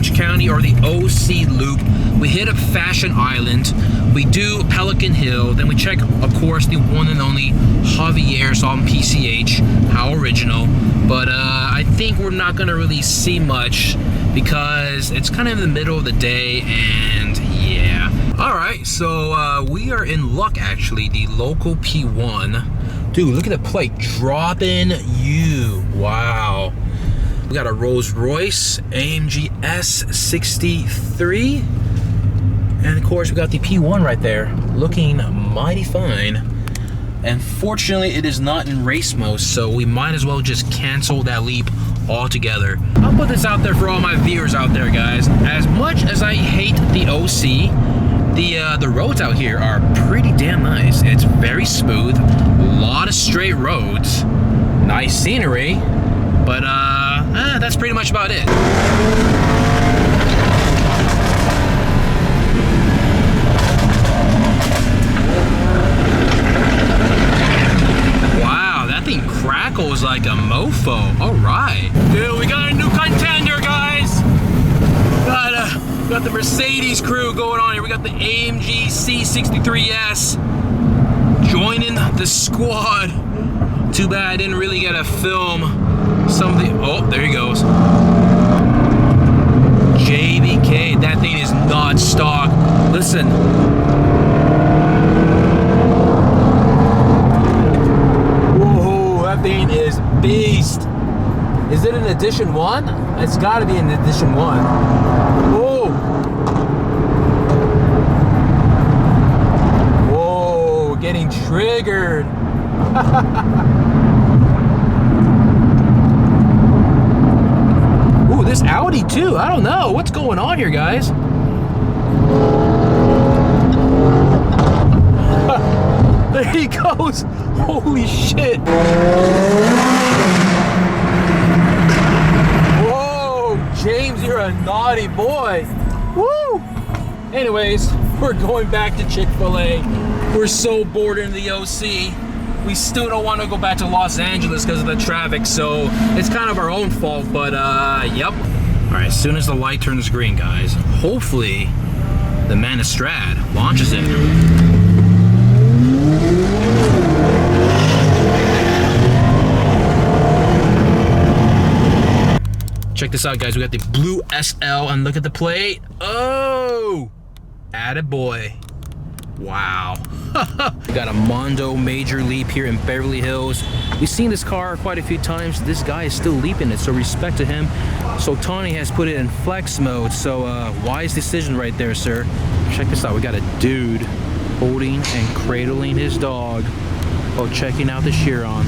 Orange County, or the OC loop. We hit up Fashion Island, we do Pelican Hill, then we check, of course, the one and only Javier's on PCH. How original. But I think we're not gonna really see much because it's kind of in the middle of the day, and yeah. All right, so we are in luck actually. The local P1. Dude, look at the plate, dropping you. Wow. We got a Rolls Royce AMG S63. And of course, we got the P1 right there, looking mighty fine. And fortunately, it is not in race mode, so we might as well just cancel that leap altogether. I'll put this out there for all my viewers out there, guys. As much as I hate the OC, the roads out here are pretty damn nice. It's very smooth, a lot of straight roads, nice scenery, but that's pretty much about it. Wow, that thing crackles like a mofo. All right, dude, we got a new contender, guys. Got the Mercedes crew going on here. We got the AMG C63S joining the squad. Too bad I didn't really get to film some of the... Oh, there he goes. JBK, that thing is not stock. Listen. Whoa, that thing is beast. Is it an edition 1? It's got to be an edition 1. Whoa. Whoa, getting triggered. Ooh, this Audi too. I don't know. What's going on here, guys? There he goes. Holy shit. James, you're a naughty boy. Woo! Anyways, we're going back to Chick-fil-A. We're so bored in the OC. We still don't want to go back to Los Angeles because of the traffic, so it's kind of our own fault, but yep. All right, as soon as the light turns green, guys, hopefully the Manistrad launches it. Check this out, guys. We got the blue SL, and look at the plate. Oh, attaboy. Wow. We got a Mondo major leap here in Beverly Hills. We've seen this car quite a few times. This guy is still leaping it, so respect to him. So Tawny has put it in flex mode, so wise decision right there, sir. Check this out. We got a dude holding and cradling his dog while checking out the Chiron.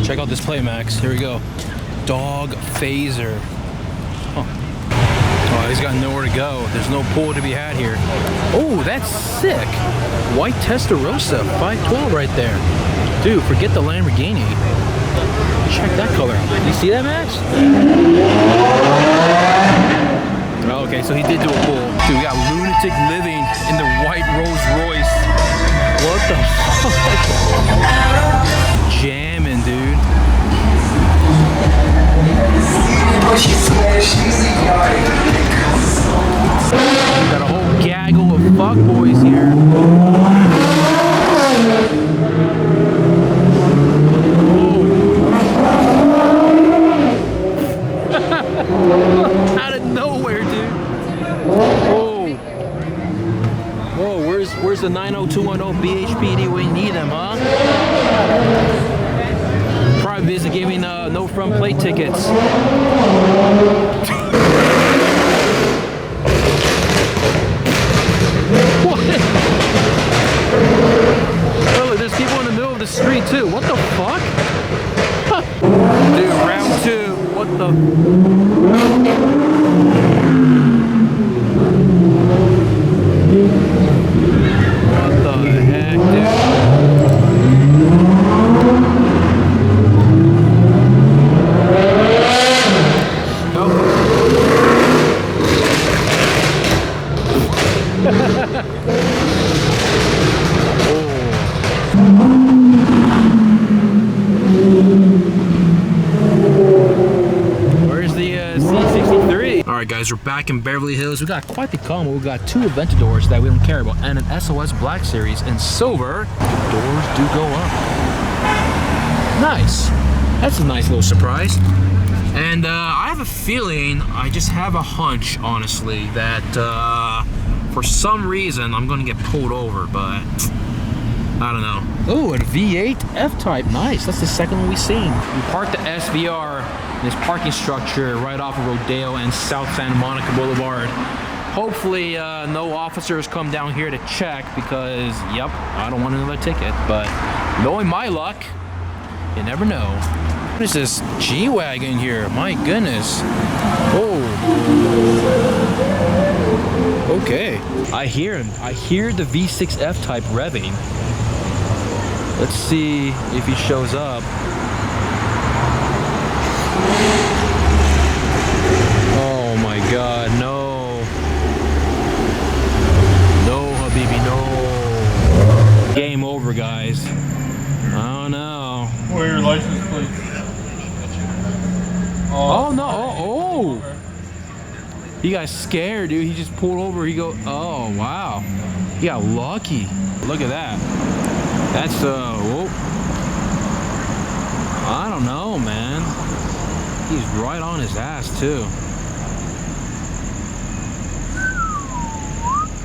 Check out this plate, Max. Here we go. Dog phaser. Huh. Oh, he's got nowhere to go. There's no pull to be had here. Oh, that's sick. White Testarossa, 512 right there. Dude, forget the Lamborghini. Check that color. You see that, Max? Oh, okay, so he did do a pull. Dude, we got Lunatic Living in the white Rolls Royce. What the fuck? Jamming, dude. Got a whole gaggle of fuckboys here. Out of nowhere, dude. Whoa. Whoa, where's the 90210 BHPD? We need them, huh? Probably busy giving no front plate tickets. What? Oh, look, there's people in the middle of the street too. What the fuck? Dude, round 2. What the? What the heck, dude? Oh. 3. All right, guys, we're back in Beverly Hills. We got quite the combo. We got 2 Aventadors that we don't care about, and an SOS Black Series in silver. The doors do go up. Nice. That's a nice little surprise. And I have a feeling, I just have a hunch, honestly, that for some reason I'm gonna get pulled over, but I don't know. Oh, a V8 F-Type, nice. That's the second one we've seen. We parked the SVR in this parking structure right off of Rodeo and South Santa Monica Boulevard. Hopefully no officers come down here to check because, yep, I don't want another ticket, but knowing my luck, you never know. What is this G-Wagon here? My goodness. Oh. Okay. I hear him. I hear the V6 F-Type revving. Let's see if he shows up. Oh my God, no. No, Habibi, no. Game over, guys. I don't know. Where are your license plates? Oh no, oh. He got scared, dude. He just pulled over. He go, oh wow. He got lucky. Look at that. That's whoa. I don't know, man. He's right on his ass too.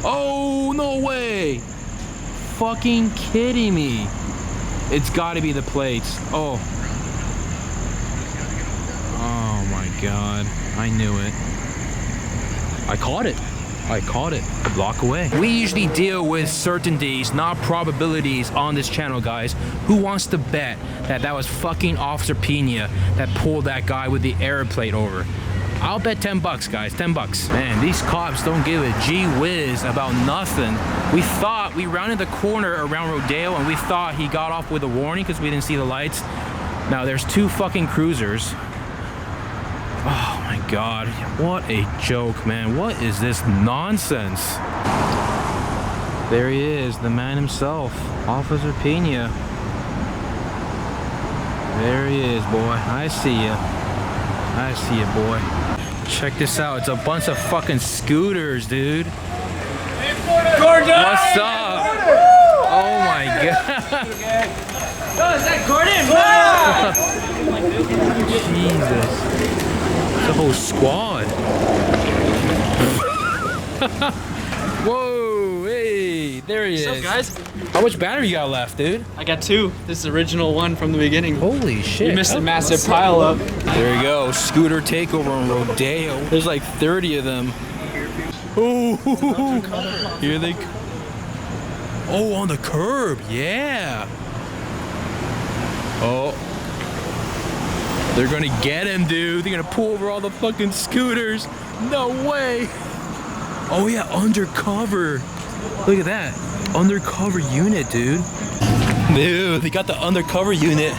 Oh, no way. Fucking kidding me. It's gotta be the plates. Oh. Oh my God. I knew it. I caught it. I caught it a block away. We usually deal with certainties, not probabilities on this channel, guys. Who wants to bet that that was fucking Officer Pena that pulled that guy with the error plate over? I'll bet 10 bucks, guys, 10 bucks. Man, these cops don't give a gee whiz about nothing. We thought, we rounded the corner around Rodeo and we thought he got off with a warning because we didn't see the lights. Now there's 2 fucking cruisers. Oh my God, what a joke, man. What is this nonsense? There he is, the man himself, Officer Pena. There he is, boy. I see ya. I see ya, boy. Check this out. It's a bunch of fucking scooters, dude. What's up? Oh my God. Oh, is that Gordon? Jesus. The whole squad. Whoa, hey, there he is. What's up, guys? How much battery you got left, dude? I got 2. This is the original one from the beginning. Holy shit. You missed a massive pile up. There you go, scooter takeover on Rodeo. There's like 30 of them. Oh, here they come. Oh, on the curb, yeah. Oh. They're gonna get him, dude. They're gonna pull over all the fucking scooters. No way. Oh yeah, undercover. Look at that. Undercover unit, dude. Dude, they got the undercover unit.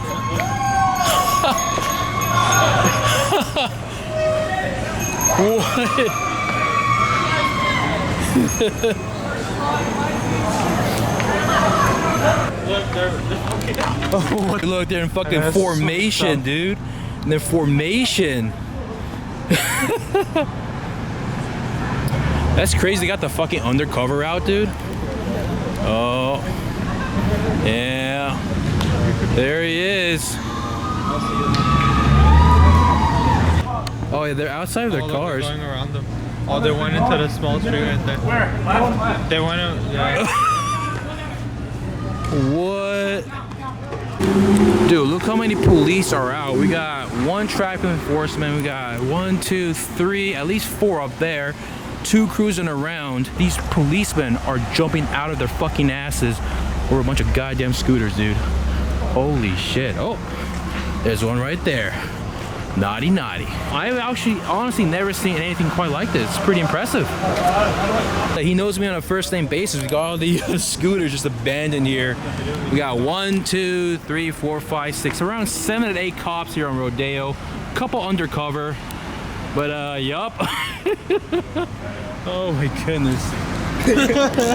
What? Oh, look, they're in fucking formation, dude. In their formation. That's crazy. They got the fucking undercover out, dude. Oh. Yeah. There he is. Oh, yeah, they're outside of their cars. Going around them. Oh, they went into the small street right there. Where? They went out. Yeah. What? Dude, look how many police are out. We got 1 traffic enforcement. We got 1, 2, 3, at least 4 up there. 2 cruising around. These policemen are jumping out of their fucking asses over a bunch of goddamn scooters, dude. Holy shit. Oh, there's one right there. Naughty, naughty. I've actually honestly never seen anything quite like this. It's pretty impressive. He knows me on a first name basis. We got all the scooters just abandoned here. We got 1, 2, 3, 4, 5, 6, around 7 to 8 cops here on Rodeo. Couple undercover, but yup. Oh my goodness.